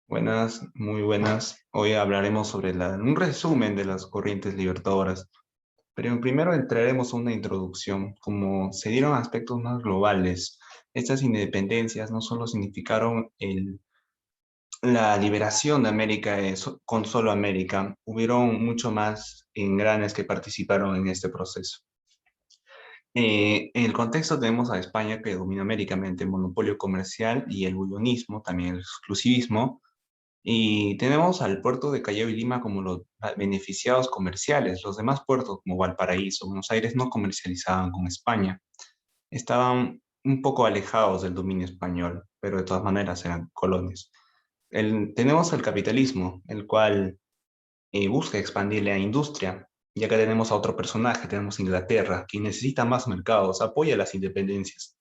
Buenas, muy buenas. Hoy hablaremos sobre un resumen de las corrientes libertadoras. Pero primero entraremos a una introducción. Como se dieron aspectos más globales, estas independencias no solo significaron la liberación de América con solo América, hubieron mucho más engranes que participaron en este proceso. En el contexto tenemos a España que domina América mediante el monopolio comercial y el bullonismo, también el exclusivismo. Y tenemos al puerto de Callao y Lima como los beneficiados comerciales. Los demás puertos, como Valparaíso, Buenos Aires, no comercializaban con España. Estaban un poco alejados del dominio español, pero de todas maneras eran colonias. Tenemos el capitalismo, el cual busca expandir la industria. Y acá tenemos a otro personaje, tenemos Inglaterra, que necesita más mercados, apoya las independencias.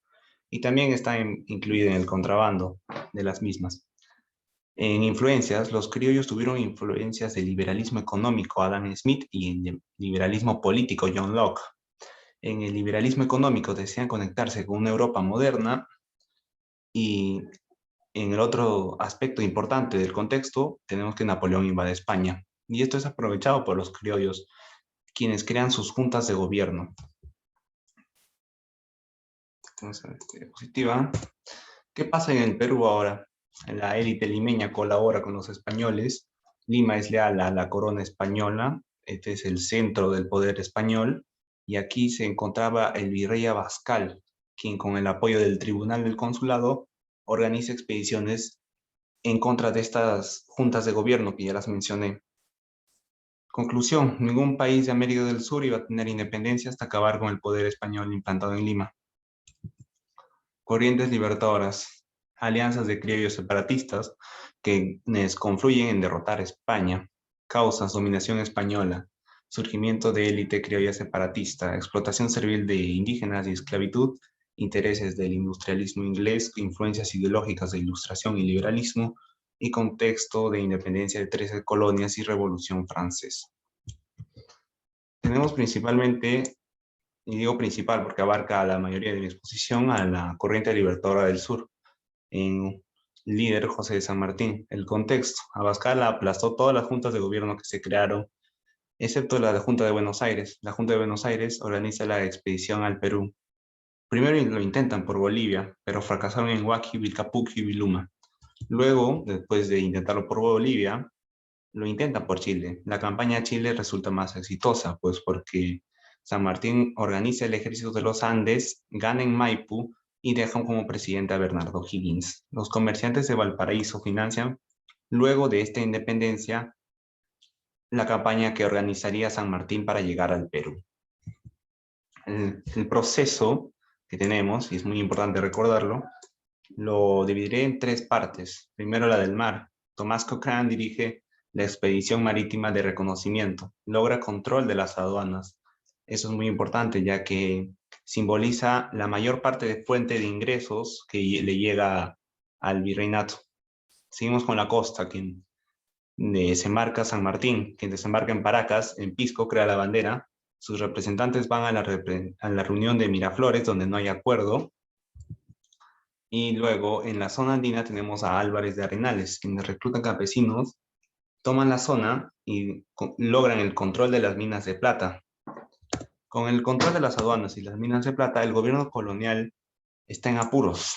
Y también está incluido en el contrabando de las mismas. En influencias, los criollos tuvieron influencias del liberalismo económico, Adam Smith, y en el liberalismo político, John Locke. En el liberalismo económico desean conectarse con una Europa moderna y en el otro aspecto importante del contexto tenemos que Napoleón invade España. Y esto es aprovechado por los criollos, quienes crean sus juntas de gobierno. Entonces, diapositiva. ¿Qué pasa en el Perú ahora? La élite limeña colabora con los españoles. Lima es leal a la corona española. Este es el centro del poder español. Y aquí se encontraba el virrey Abascal, quien con el apoyo del Tribunal del Consulado organiza expediciones en contra de estas juntas de gobierno que ya las mencioné. Conclusión, ningún país de América del Sur iba a tener independencia hasta acabar con el poder español implantado en Lima. Corrientes libertadoras, alianzas de criollos separatistas que confluyen en derrotar a España, causas, dominación española, surgimiento de élite criolla separatista, explotación servil de indígenas y esclavitud, intereses del industrialismo inglés, influencias ideológicas de ilustración y liberalismo, y contexto de independencia de 13 colonias y revolución francesa. Tenemos principalmente, y digo principal porque abarca a la mayoría de mi exposición, a la corriente libertadora del sur, en líder José de San Martín. El contexto, Abascal aplastó todas las juntas de gobierno que se crearon, excepto la de Junta de Buenos Aires. La Junta de Buenos Aires organiza la expedición al Perú. Primero lo intentan por Bolivia, pero fracasaron en Huachi, Vilcapugio y Viluma. Luego, después de intentarlo por Bolivia, lo intentan por Chile. La campaña a Chile resulta más exitosa, pues porque San Martín organiza el ejército de los Andes, gana en Maipú y dejan como presidente a Bernardo Higgins. Los comerciantes de Valparaíso financian, luego de esta independencia, la campaña que organizaría San Martín para llegar al Perú. El proceso que tenemos, y es muy importante recordarlo, lo dividiré en tres partes. Primero la del mar. Tomás Cochrane dirige la expedición marítima de reconocimiento. Logra control de las aduanas. Eso es muy importante ya que simboliza la mayor parte de fuente de ingresos que le llega al virreinato. Seguimos con la costa, quien desembarca San Martín, quien desembarca en Paracas, en Pisco, crea la bandera. Sus representantes van a la reunión de Miraflores, donde no hay acuerdo, y luego en la zona andina tenemos a Álvarez de Arenales, quienes reclutan campesinos, toman la zona y logran el control de las minas de plata. Con el control de las aduanas y las minas de plata, el gobierno colonial está en apuros,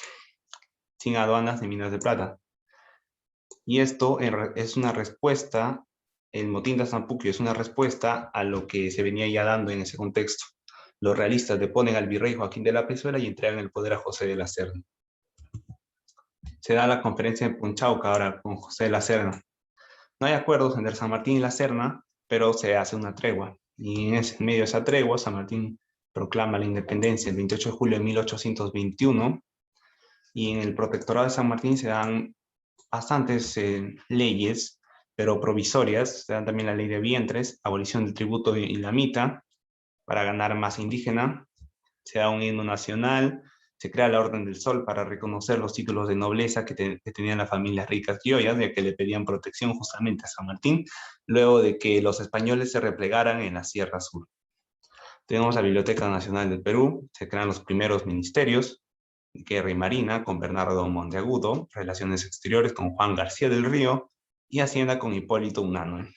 sin aduanas ni minas de plata. Y esto es una respuesta, el motín de Zampuquio es una respuesta a lo que se venía ya dando en ese contexto. Los realistas deponen al virrey Joaquín de la Pezuela y entregan el poder a José de la Serna. Se da la conferencia en Punchauca ahora con José de la Serna. No hay acuerdos entre San Martín y la Serna, pero se hace una tregua. Y en medio de esa tregua, San Martín proclama la independencia el 28 de julio de 1821, y en el protectorado de San Martín se dan bastantes leyes, pero provisorias. Se dan también la ley de vientres, abolición del tributo y la mita, para ganar más indígena. Se da un himno nacional, se crea la Orden del Sol para reconocer los títulos de nobleza que tenían las familias ricas criollas, ya que le pedían protección justamente a San Martín, luego de que los españoles se replegaran en la Sierra Sur. Tenemos la Biblioteca Nacional del Perú, se crean los primeros ministerios, Guerra y Marina con Bernardo Monteagudo, Relaciones Exteriores con Juan García del Río y Hacienda con Hipólito Unanue.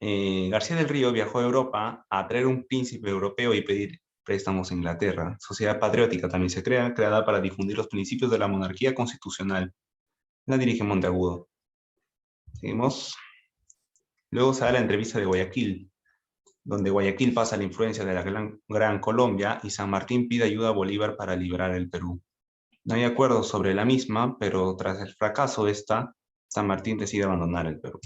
García del Río viajó a Europa a traer un príncipe europeo y pedir préstamos a Inglaterra. Sociedad Patriótica también se crea, creada para difundir los principios de la monarquía constitucional. La dirige Monteagudo. Seguimos. Luego se da la entrevista de Guayaquil, donde Guayaquil pasa la influencia de la Gran Colombia y San Martín pide ayuda a Bolívar para liberar el Perú. No hay acuerdo sobre la misma, pero tras el fracaso de esta, San Martín decide abandonar el Perú,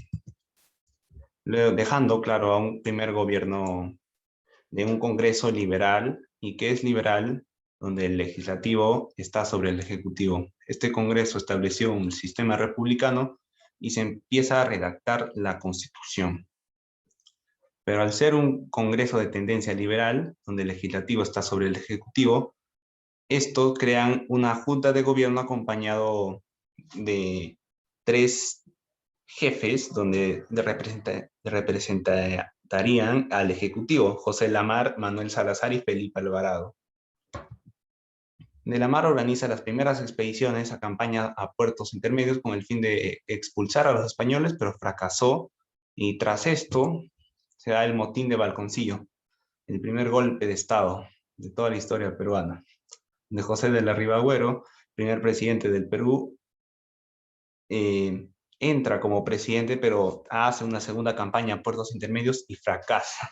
dejando claro a un primer gobierno de un Congreso liberal, y que es liberal, donde el legislativo está sobre el ejecutivo. Este Congreso estableció un sistema republicano y se empieza a redactar la Constitución. Pero al ser un Congreso de tendencia liberal, donde el legislativo está sobre el ejecutivo, esto crean una junta de gobierno acompañado de 3 jefes, donde representarían al ejecutivo: José Lamar, Manuel Salazar y Felipe Alvarado. De Lamar organiza las primeras expediciones a campaña a puertos intermedios con el fin de expulsar a los españoles, pero fracasó, y tras esto se da el motín de Balconcillo, el primer golpe de Estado de toda la historia peruana, de José de la Riva Agüero, primer presidente del Perú, entra como presidente, pero hace una segunda campaña a puertos intermedios y fracasa.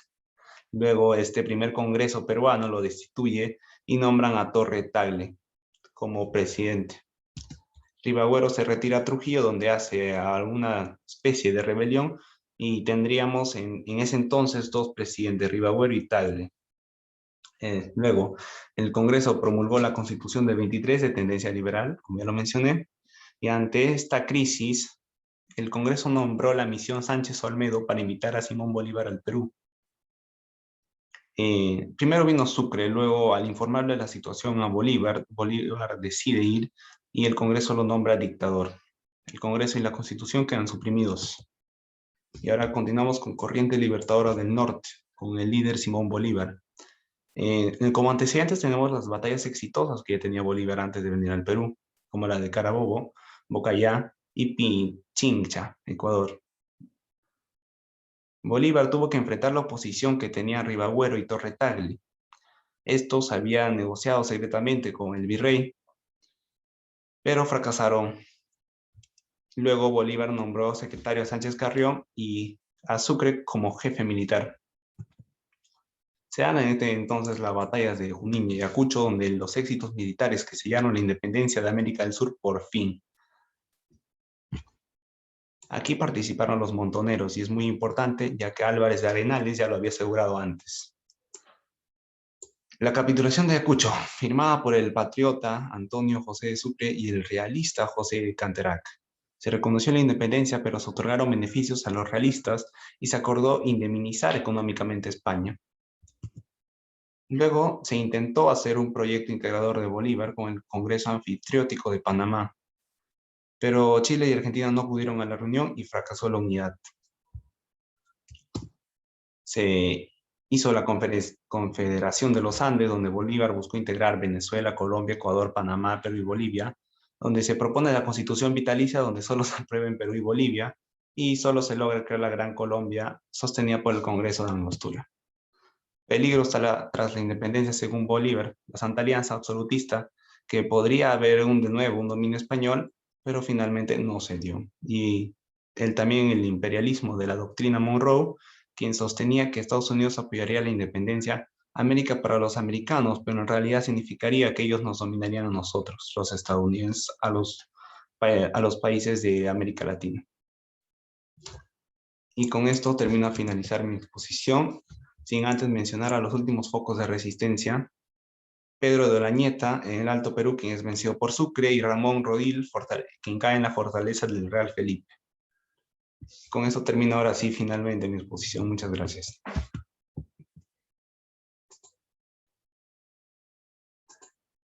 Luego este primer Congreso peruano lo destituye y nombran a Torre Tagle como presidente. Ribagüero se retira a Trujillo, donde hace alguna especie de rebelión, y tendríamos en ese entonces 2 presidentes, Ribagüero y Tagle. Luego, el Congreso promulgó la Constitución del 23 de tendencia liberal, como ya lo mencioné, y ante esta crisis, el Congreso nombró la misión Sánchez Olmedo para invitar a Simón Bolívar al Perú. Primero vino Sucre, luego al informarle la situación a Bolívar, Bolívar decide ir y el Congreso lo nombra dictador. El Congreso y la Constitución quedan suprimidos. Y ahora continuamos con Corriente Libertadora del Norte, con el líder Simón Bolívar. Como antecedentes tenemos las batallas exitosas que tenía Bolívar antes de venir al Perú, como la de Carabobo, Bocayá y Pichincha, Ecuador. Bolívar tuvo que enfrentar la oposición que tenían Ribagüero y Torre Tagle. Estos habían negociado secretamente con el virrey, pero fracasaron. Luego Bolívar nombró secretario a Sánchez Carrión y a Sucre como jefe militar. Se dan en este entonces las batallas de Junín y Ayacucho, donde los éxitos militares que sellaron la independencia de América del Sur por fin. Aquí participaron los montoneros y es muy importante, ya que Álvarez de Arenales ya lo había asegurado antes. La capitulación de Ayacucho, firmada por el patriota Antonio José de Sucre y el realista José de Canterac. Se reconoció la independencia, pero se otorgaron beneficios a los realistas y se acordó indemnizar económicamente a España. Luego se intentó hacer un proyecto integrador de Bolívar con el Congreso Anfitriótico de Panamá, pero Chile y Argentina no acudieron a la reunión y fracasó la unidad. Se hizo la Confederación de los Andes, donde Bolívar buscó integrar Venezuela, Colombia, Ecuador, Panamá, Perú y Bolivia, donde se propone la Constitución vitalicia, donde solo se aprueba en Perú y Bolivia, y solo se logra crear la Gran Colombia, sostenida por el Congreso de Angostura. Peligros tras la independencia según Bolívar, la Santa Alianza absolutista, que podría haber de nuevo un dominio español, pero finalmente no se dio. Y también el imperialismo de la doctrina Monroe, quien sostenía que Estados Unidos apoyaría la independencia América para los americanos, pero en realidad significaría que ellos nos dominarían a nosotros, los estadounidenses, a los países de América Latina. Y con esto termino a finalizar mi exposición, sin antes mencionar a los últimos focos de resistencia: Pedro de Olañeta en el Alto Perú, quien es vencido por Sucre, y Ramón Rodil, quien cae en la fortaleza del Real Felipe. Con eso termino ahora sí finalmente mi exposición. Muchas gracias.